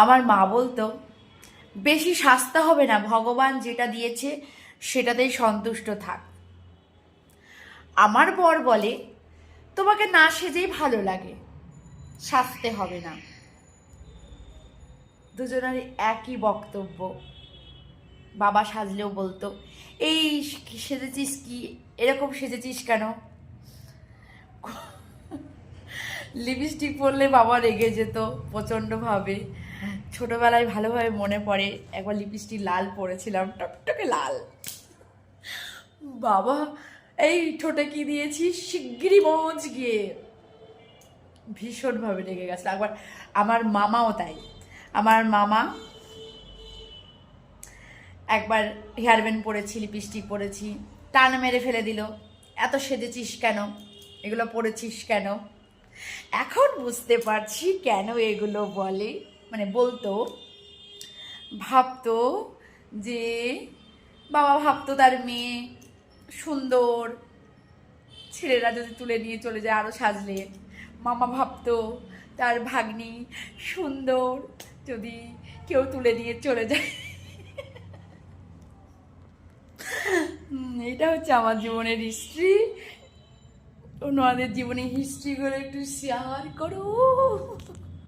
আমার মা বলতো বেশি সাজতে হবে না, ভগবান যেটা দিয়েছে সেটাতেই সন্তুষ্ট থাক। আমার বর বলে তোমাকে না সেজেই ভালো লাগে, সাজতে হবে না। দুজনের একই বক্তব্য। বাবা সাজলেও বলতো এই সেজেছিস কি, এরকম সেজেছিস কেন। লিপস্টিক পরলে বাবা রেগে যেত প্রচণ্ডভাবে। ছোটবেলায় ভালোভাবে মনে পড়ে একবার লিপস্টিক লাল পরেছিলাম, টকটকে লাল। বাবা এই ঠোঁটে কি দিয়েছিস, শিগগিরই মজ গিয়ে, ভীষণভাবে রেগে গেছে। একবার আমার মামাও তাই। আমার মামা একবার হেয়ার ব্যান্ড পরেছি, লিপস্টিক পরেছি, টান মেরে ফেলে দিল, এত সেজেছিস কেন, এগুলো পরেছিস কেন। এখন বুঝতে পারছি কেন এগুলো বলে, মানে বলতো। ভাবতো যে বাবা ভাবতো তার মেয়ে সুন্দর, ছেলেরা যদি তুলে নিয়ে চলে যায় আরও সাজলে। মামা ভাবতো তার ভাগ্নি সুন্দর, যদি কেউ তুলে নিয়ে চলে যায়। এটা হচ্ছে আমার জীবনের হিস্ট্রি। ওনাদের জীবনের হিস্ট্রিগুলো একটু শেয়ার করো।